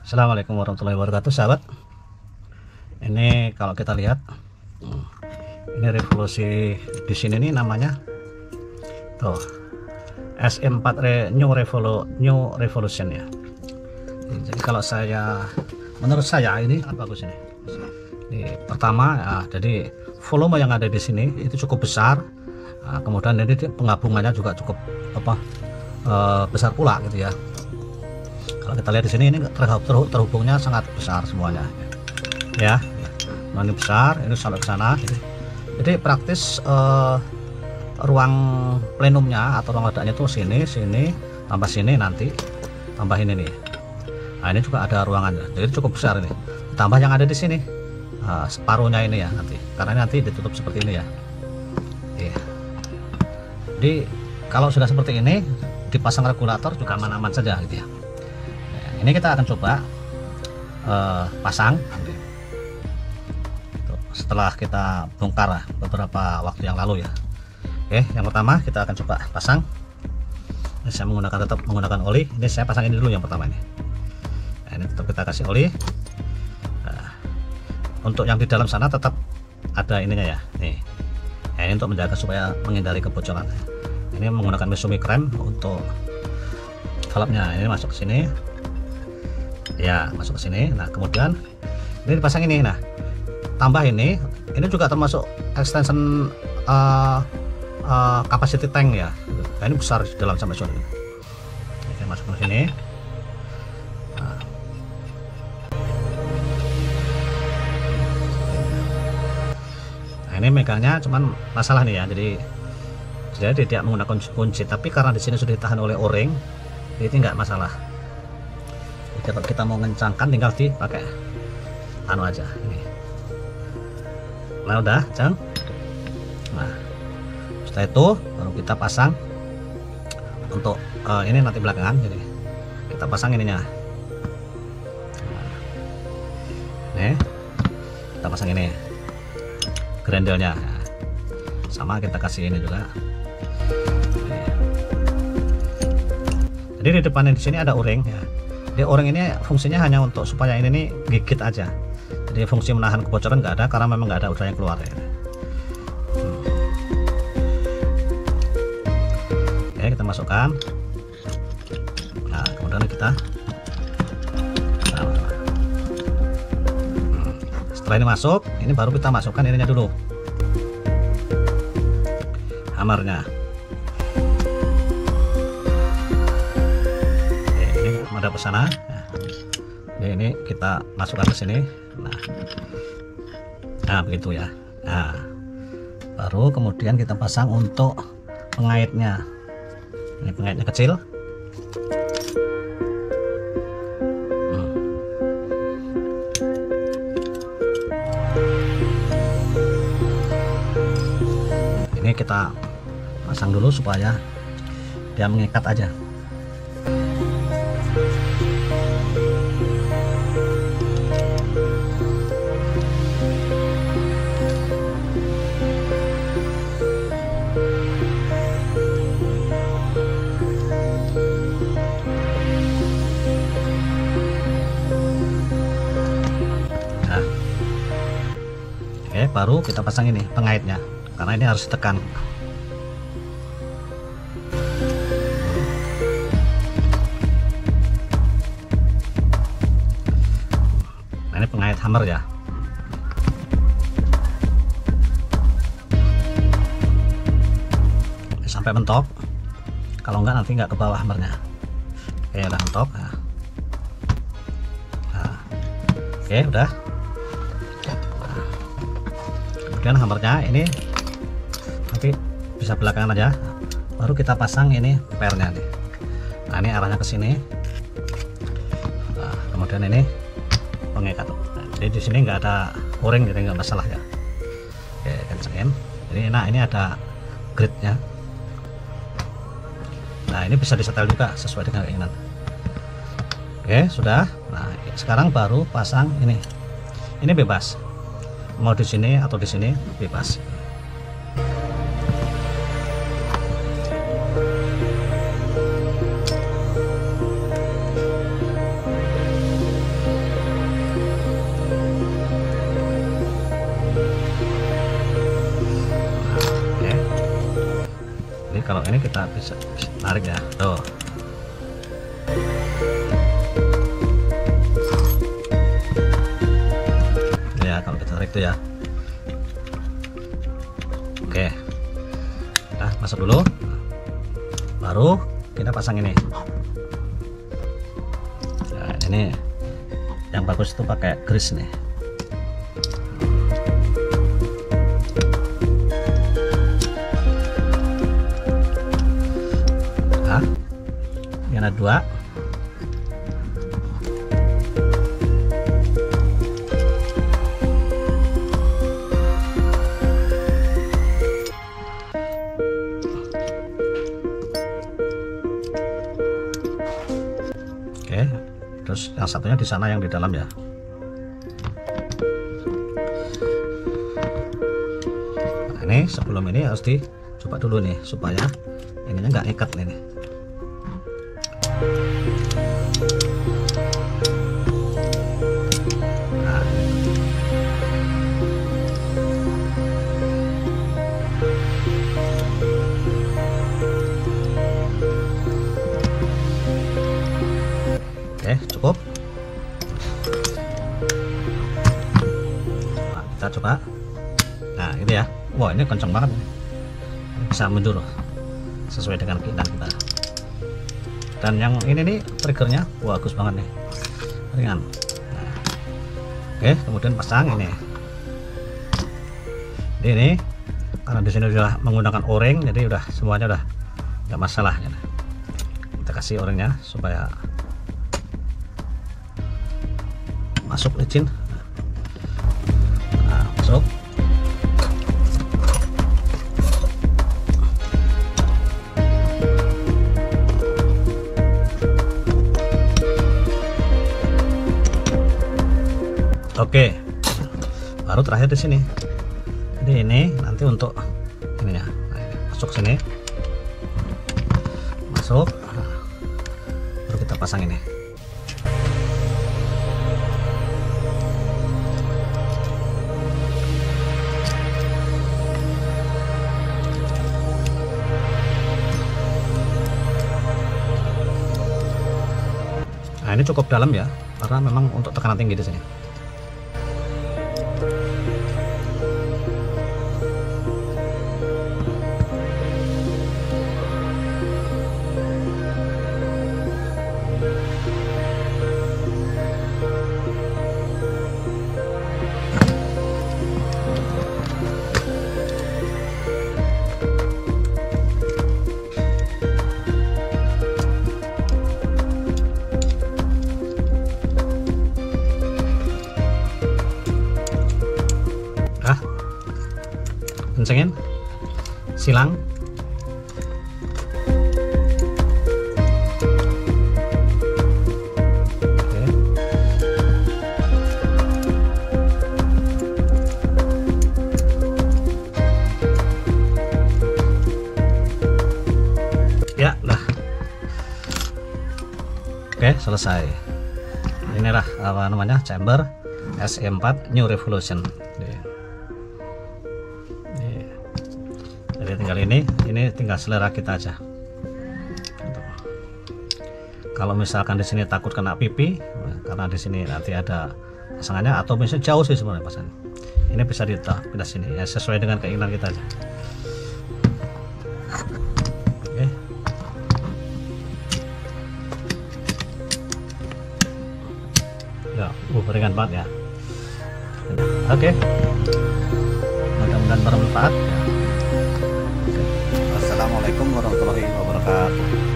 Assalamualaikum warahmatullahi wabarakatuh, sahabat. Ini kalau kita lihat, ini revolusi di sini nih namanya tuh SM4 New Revolution ya. Jadi kalau menurut saya ini sangat bagus ini. Ini pertama, jadi volume yang ada di sini itu cukup besar. Kemudian ini penggabungannya juga cukup besar pula gitu ya. Kalau kita lihat di sini, ini terhubungnya sangat besar semuanya ya. Nah, ini besar, ini sampai ke sana. Jadi praktis ruang plenumnya atau ruang ledaknya itu sini tambah sini, nanti tambah ini nih. Nah, ini juga ada ruangannya, jadi cukup besar ini. Tambah yang ada di sini separuhnya ini ya nanti, karena nanti ditutup seperti ini ya. Jadi kalau sudah seperti ini dipasang regulator juga aman-aman saja gitu ya. Ini kita akan coba pasang setelah kita bongkar beberapa waktu yang lalu ya. Oke, yang pertama kita akan coba pasang. Ini saya tetap menggunakan oli. Ini saya pasang ini dulu yang pertama ini. Nah, ini tetap kita kasih oli. Nah, untuk yang di dalam sana tetap ada ininya ya. Nih, nah, ini untuk menjaga supaya menghindari kebocoran. Ini menggunakan Misumi krem untuk valve-nya. Ini masuk ke sini. Ya, masuk ke sini. Nah, kemudian ini dipasang ini. Nah, tambah ini juga termasuk extension capacity tank ya. Nah, ini besar di dalam sampai sini. Oke, masuk ke sini. Nah, ini megangnya cuman masalah nih ya. Jadi tidak menggunakan kunci, tapi karena di sini sudah ditahan oleh o-ring, jadi nggak masalah. Kalau kita mau ngencangkan tinggal dipakai anu aja ini. Nah, udah cang. Nah, setelah itu baru kita pasang untuk ini nanti belakangan. Jadi kita pasang ininya. Nah, nih kita pasang ini grendelnya, sama kita kasih ini juga. Jadi di depannya di sini ada o-ring ya. Di o-ring ini fungsinya hanya untuk supaya ini nih gigit aja. Jadi fungsi menahan kebocoran nggak ada, karena memang nggak ada udara yang keluar ya. Oke, kita masukkan. Nah, kemudian kita setelah ini masuk, ini baru kita masukkan ininya dulu, hamarnya. Ada ke sana. Nah, ini kita masukkan ke sini. Nah, begitu ya. Nah, baru kemudian kita pasang untuk pengaitnya. Ini pengaitnya kecil. Ini kita pasang dulu supaya dia mengikat aja. Oke, baru kita pasang ini pengaitnya, karena ini harus ditekan. Nah, ini pengait hammer ya. Sampai mentok, kalau enggak nanti nggak ke bawah hammernya. Oke, udah mentok. Nah, oke, udah. Kemudian hammernya ini nanti bisa belakangan aja, baru kita pasang ini pernya nih. Nah, ini arahnya ke sini. Nah, kemudian ini pengikat. Nah, jadi di sini nggak ada o-ring, jadi nggak masalah ya. Oke, kencengin. Jadi ini ada gridnya. Nah, ini bisa disetel juga sesuai dengan keinginan. Oke, sudah. Nah, sekarang baru pasang ini. Ini bebas. Mau di sini atau di sini bebas. ini kita bisa tarik ya, tuh. Ya kalau kita tarik tuh ya. Oke, nah masuk dulu, baru kita pasang ini. Nah, ini yang bagus itu pakai grease nih. Nah, ini ada 2. Oke, terus yang satunya di sana yang di dalam ya. Nah, ini sebelum ini harus dicoba dulu nih supaya ininya nggak ikat nih. Nah, oke, cukup. Nah, kita coba. Nah, ini ya. Wah, ini kenceng banget. Bisa mundur sesuai dengan keinginan kita. Dan yang ini nih triggernya bagus banget nih, ringan. Nah, oke, kemudian pasang ini. Ini karena di sini sudah menggunakan o-ring, jadi udah semuanya udah nggak masalah. Kita kasih o-ringnya supaya masuk licin. Nah, masuk. Oke, baru terakhir di sini. Jadi ini nanti untuk ininya, nah, ini masuk sini, masuk, nah, baru kita pasang ini. Nah, ini cukup dalam ya, karena memang untuk tekanan tinggi di sini. Kencengin silang. Oke. Ya lah. Oke, selesai. Inilah apa namanya, chamber SE4 New Revolution. Jadi tinggal ini tinggal selera kita aja. Kalau misalkan di sini takut kena pipi, karena di sini nanti ada pasangannya, atau misalnya jauh sih sebenarnya pasangan, ini bisa pindah sini ya, sesuai dengan keinginan kita aja. Oke. Ya, ringan banget ya. Oke. Mudah-mudahan bermanfaat. Assalamualaikum warahmatullahi wabarakatuh.